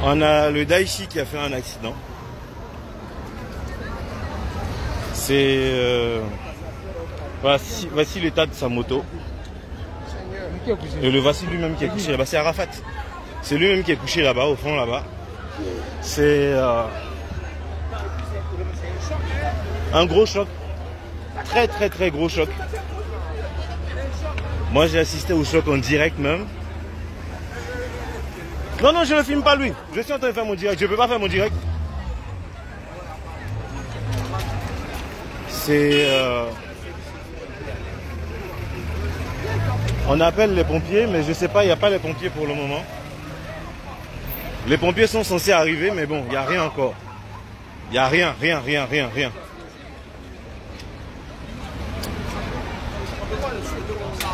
On a le Daichi qui a fait un accident. C'est... voici l'état de sa moto. Et le voici lui-même qui est couché là-bas. C'est Arafat. C'est lui-même qui est couché là-bas, au fond là-bas. C'est un gros choc. Très très très gros choc. Moi j'ai assisté au choc en direct même. Non, non, je ne filme pas lui. Je suis en train de faire mon direct. Je ne peux pas faire mon direct. C'est... On appelle les pompiers, mais je ne sais pas, il n'y a pas les pompiers pour le moment. Les pompiers sont censés arriver, mais bon, il n'y a rien encore. Il n'y a rien.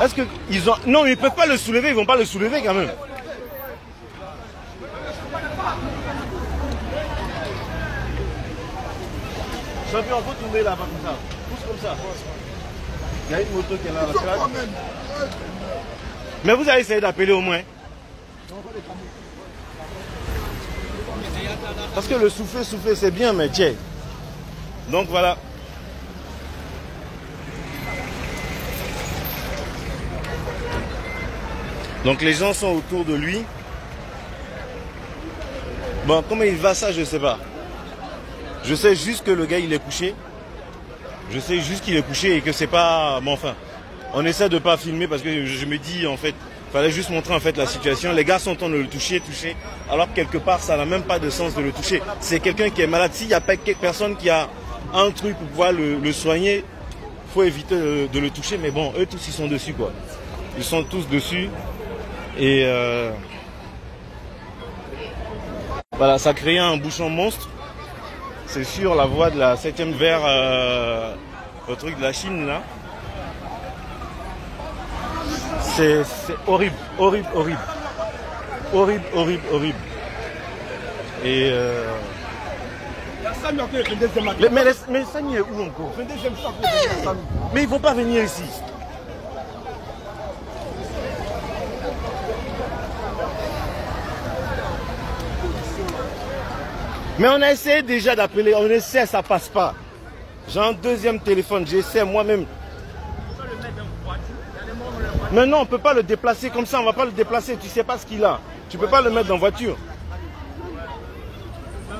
Est-ce qu'ils ont... Non, ils ne peuvent pas le soulever, ils ne vont pas le soulever quand même. Champion, faut tomber là-bas comme ça. Pousse comme ça. Il y a une moto qui est là. Mais vous allez essayer d'appeler au moins. Parce que le souffler, c'est bien, mais tiens. Donc voilà. Donc les gens sont autour de lui. Bon, comment il va ça, je ne sais pas. Je sais juste que le gars, il est couché. Je sais juste qu'il est couché et que c'est pas... Bon, enfin, on essaie de ne pas filmer parce que je me dis, en fait, il fallait juste montrer en fait la situation. Les gars sont en train de le toucher. Alors quelque part, ça n'a même pas de sens de le toucher. C'est quelqu'un qui est malade. S'il n'y a pas personne qui a un truc pour pouvoir le soigner, il faut éviter de le toucher. Mais bon, eux tous, ils sont dessus, quoi. Ils sont tous dessus. Et voilà, ça crée un bouchon monstre. C'est sur la voie de la 7e vers le truc de la Chine là. C'est horrible. Et mais Samy est où encore? Mais ils vont pas venir ici. Mais on a essayé déjà d'appeler, on essaie, ça passe pas. J'ai un deuxième téléphone, j'essaie moi-même. Mais non, on ne peut pas le déplacer comme ça, on ne va pas le déplacer, tu ne sais pas ce qu'il a. Tu ne peux pas le mettre dans voiture.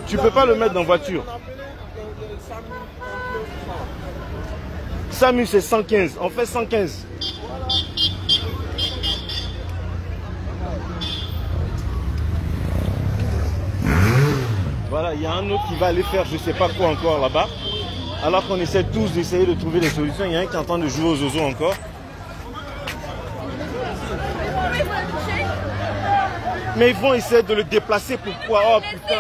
Tu ne peux pas le mettre dans voiture. SAMU c'est 115, on fait 115. Voilà, il y a un autre qui va aller faire je ne sais pas quoi encore là-bas. Alors qu'on essaie tous d'essayer de trouver des solutions. Il y a un qui est en train de jouer aux oiseaux encore. Mais ils vont essayer de le déplacer. Pourquoi? Oh putain.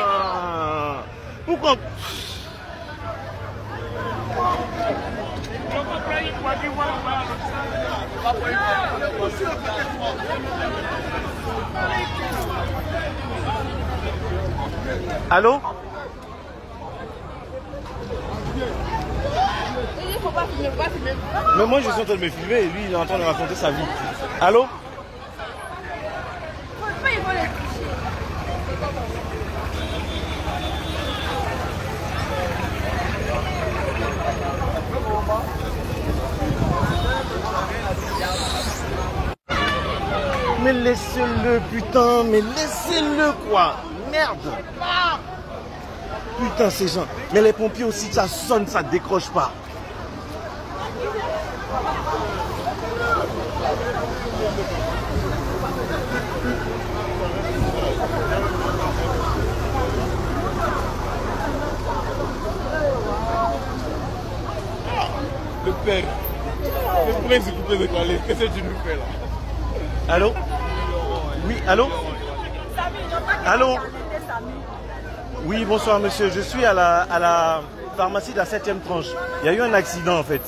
Pourquoi? Allô? Mais moi je suis en train de me filmer et lui il est en train de raconter sa vie. Allô? Mais laissez-le putain, mais laissez-le quoi. Merde. Putain ces gens. Mais les pompiers aussi ça sonne, ça décroche pas. Le père, le prince coupé de Calais, qu'est-ce que tu nous fais là? Allô? Oui, allô? Allô? Oui, bonsoir monsieur, je suis à la pharmacie de la 7e tranche. Il y a eu un accident en fait.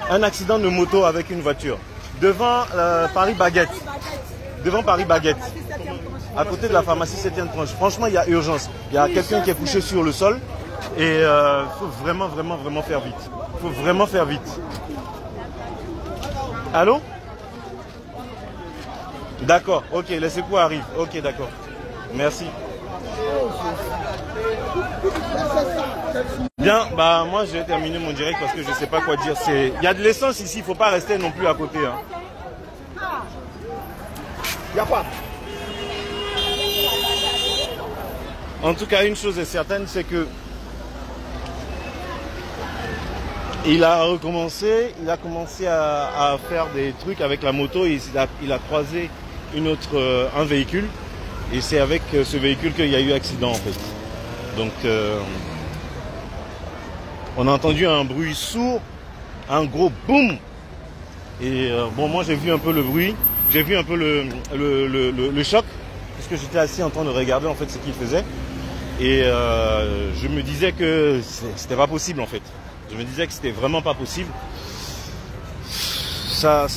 Un accident de moto avec une voiture. Devant Paris Baguette. Devant Paris Baguette. À côté de la pharmacie 7e tranche. Franchement, il y a urgence. Il y a quelqu'un qui est couché sur le sol. Et il faut vraiment faire vite. Il faut vraiment faire vite. Allô? D'accord, ok, les secours arrivent. Ok, d'accord. Merci. Bien, bah moi j'ai terminé mon direct parce que je sais pas quoi dire. Il y a de l'essence ici, il faut pas rester non plus à côté. Hein. Y a pas. En tout cas, une chose est certaine, c'est que il a commencé à faire des trucs avec la moto et il a croisé un véhicule et c'est avec ce véhicule qu'il y a eu accident en fait. Donc on a entendu un bruit sourd, un gros boum et bon moi j'ai vu un peu le bruit, j'ai vu un peu le choc parce que j'étais assis en train de regarder en fait ce qu'il faisait et je me disais que c'était pas possible en fait. Je me disais que c'était vraiment pas possible. Ça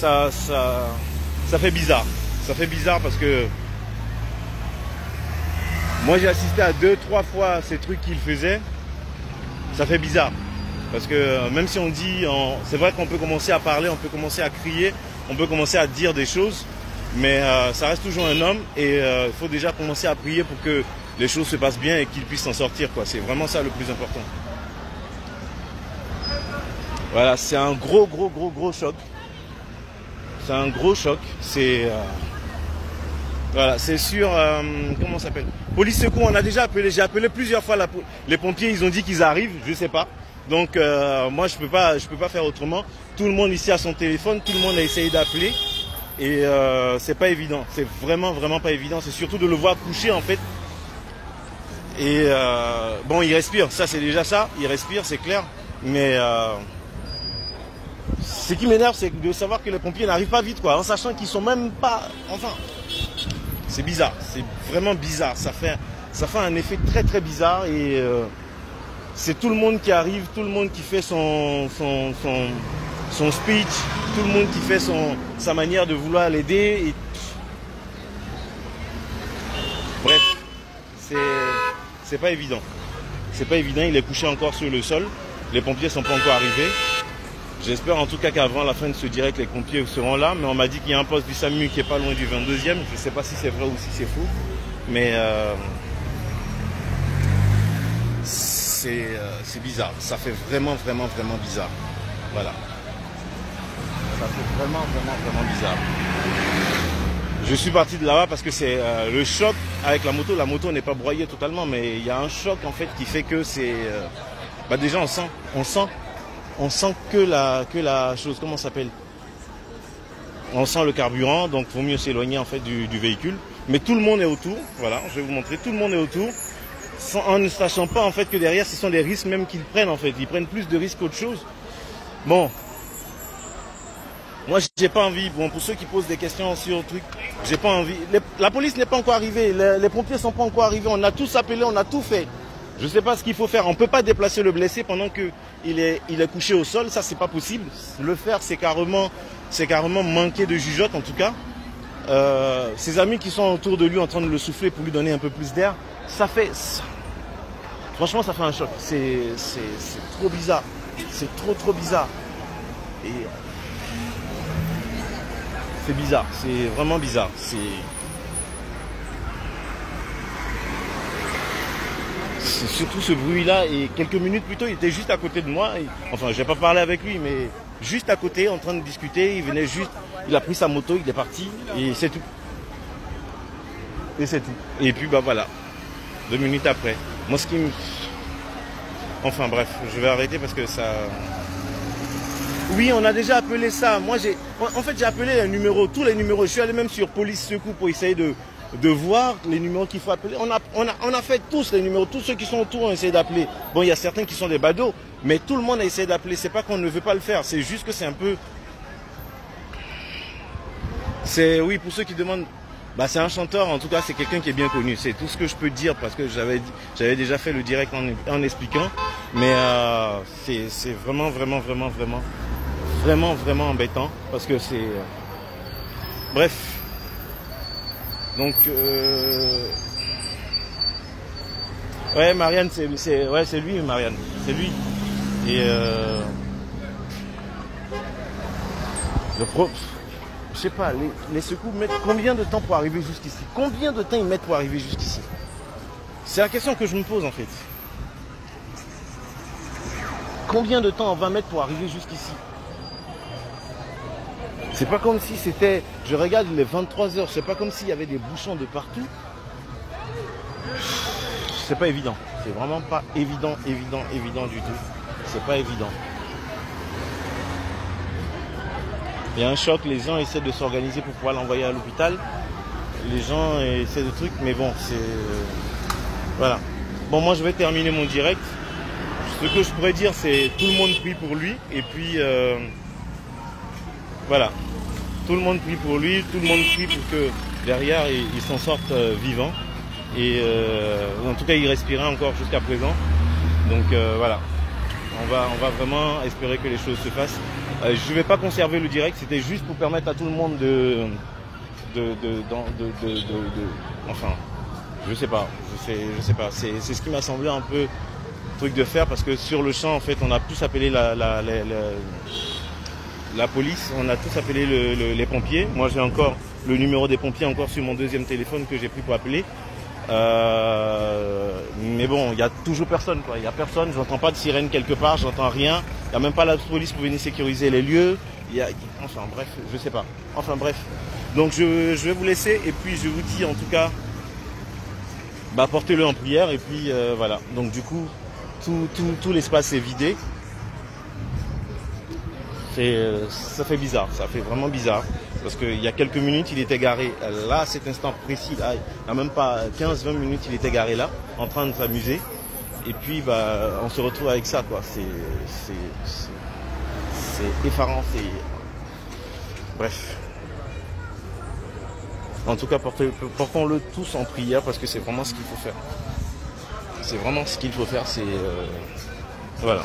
fait bizarre. Ça fait bizarre parce que moi j'ai assisté à 2-3 fois ces trucs qu'il faisait. Ça fait bizarre. Parce que même si on dit, c'est vrai qu'on peut commencer à parler, on peut commencer à crier, on peut commencer à dire des choses, mais ça reste toujours un homme et il faut déjà commencer à prier pour que les choses se passent bien et qu'il puisse s'en sortir, quoi. C'est vraiment ça le plus important. Voilà, c'est un gros choc. C'est un gros choc. C'est voilà, c'est sûr. Comment ça s'appelle? Police secours. On a déjà appelé. J'ai appelé plusieurs fois les pompiers. Ils ont dit qu'ils arrivent. Je sais pas. Donc moi je peux pas faire autrement. Tout le monde ici a son téléphone. Tout le monde a essayé d'appeler et c'est pas évident. C'est vraiment pas évident. C'est surtout de le voir coucher en fait. Et bon, il respire. Ça c'est déjà ça. Il respire, c'est clair. Mais ce qui m'énerve, c'est de savoir que les pompiers n'arrivent pas vite, quoi, en sachant qu'ils sont même pas... Enfin, c'est bizarre, c'est vraiment bizarre. Ça fait un effet très bizarre et c'est tout le monde qui arrive, tout le monde qui fait son speech, tout le monde qui fait sa manière de vouloir l'aider. Et... Bref, c'est pas évident. C'est pas évident, il est couché encore sur le sol. Les pompiers sont pas encore arrivés. J'espère en tout cas qu'avant la fin de ce direct, les pompiers seront là. Mais on m'a dit qu'il y a un poste du SAMU qui est pas loin du 22e. Je ne sais pas si c'est vrai ou si c'est faux. Mais c'est bizarre. Ça fait vraiment bizarre. Voilà. Ça fait vraiment bizarre. Je suis parti de là-bas parce que c'est le choc avec la moto. La moto n'est pas broyée totalement, mais il y a un choc en fait qui fait que c'est... déjà on sent que la chose, comment ça s'appelle? On sent le carburant, donc il vaut mieux s'éloigner en fait du véhicule. Mais tout le monde est autour, voilà, je vais vous montrer, tout le monde est autour, en ne sachant pas en fait que derrière ce sont des risques même qu'ils prennent en fait. Ils prennent plus de risques qu'autre chose. Bon, moi j'ai pas envie, bon, pour ceux qui posent des questions sur le truc, j'ai pas envie. La police n'est pas encore arrivée, les pompiers sont pas encore arrivés, on a tous appelé, on a tout fait. Je ne sais pas ce qu'il faut faire. On ne peut pas déplacer le blessé pendant qu'il est couché au sol. Ça, c'est pas possible. Le faire, c'est carrément manquer de jugeote, en tout cas. Ses amis qui sont autour de lui en train de le souffler pour lui donner un peu plus d'air, ça fait... Franchement, ça fait un choc. C'est trop bizarre. C'est trop bizarre. Et c'est bizarre. C'est vraiment bizarre. C'est surtout ce bruit-là, et quelques minutes plus tôt, il était juste à côté de moi. Enfin, je n'ai pas parlé avec lui, mais juste à côté, en train de discuter. Il venait juste, il a pris sa moto, il est parti, et c'est tout. Et c'est tout. Et puis, bah voilà, 2 minutes après. Moi, ce qui me... Enfin, bref, je vais arrêter parce que ça... Oui, on a déjà appelé ça. Moi, j'ai appelé un numéro, tous les numéros. Je suis allé même sur Police Secours pour essayer de voir les numéros qu'il faut appeler. On a fait tous les numéros, tous ceux qui sont autour ont essayé d'appeler. Bon, il y a certains qui sont des badauds, mais tout le monde a essayé d'appeler. C'est pas qu'on ne veut pas le faire, c'est juste que c'est un peu... Oui, pour ceux qui demandent, c'est un chanteur, en tout cas c'est quelqu'un qui est bien connu. C'est tout ce que je peux dire parce que j'avais déjà fait le direct en expliquant. Mais c'est vraiment embêtant parce que c'est... Bref. Donc, ouais, Marianne, c'est lui, Marianne, c'est lui. Et je sais pas, les secours mettent combien de temps pour arriver jusqu'ici? Combien de temps ils mettent pour arriver jusqu'ici? C'est la question que je me pose en fait. Combien de temps on va mettre pour arriver jusqu'ici? C'est pas comme si c'était... Je regarde, il est 23h, c'est pas comme s'il y avait des bouchons de partout. C'est pas évident. C'est vraiment pas évident du tout. C'est pas évident. Il y a un choc, les gens essaient de s'organiser pour pouvoir l'envoyer à l'hôpital. Les gens essaient de trucs, mais bon, c'est... Voilà. Bon, moi je vais terminer mon direct. Ce que je pourrais dire, c'est tout le monde prie pour lui. Et puis, voilà. Tout le monde prie pour lui, tout le monde prie pour que derrière, il s'en sorte vivant. Et en tout cas, il respirait encore jusqu'à présent. Donc voilà. On va vraiment espérer que les choses se fassent. Je ne vais pas conserver le direct, c'était juste pour permettre à tout le monde enfin, je sais pas. C'est ce qui m'a semblé un peu truc de faire, parce que sur le champ, en fait, on a tous appelé la police, on a tous appelé les pompiers. Moi, j'ai encore le numéro des pompiers encore sur mon deuxième téléphone que j'ai pris pour appeler. Mais bon, il n'y a toujours personne, quoi. Il n'y a personne, j'entends pas de sirène quelque part, j'entends rien. Il n'y a même pas la police pour venir sécuriser les lieux. Enfin bref, je sais pas. Enfin bref. Donc je vais vous laisser et puis je vous dis en tout cas, portez-le en prière et puis voilà. Donc du coup, tout l'espace est vidé. Ça fait bizarre, ça fait vraiment bizarre. Parce qu'il y a quelques minutes, il était garé là, à cet instant précis, là, il n'y a même pas 15-20 minutes, il était garé là, en train de s'amuser. Et puis, on se retrouve avec ça, quoi. C'est effarant, Bref. En tout cas, portons-le tous en prière, parce que c'est vraiment ce qu'il faut faire. C'est vraiment ce qu'il faut faire, voilà.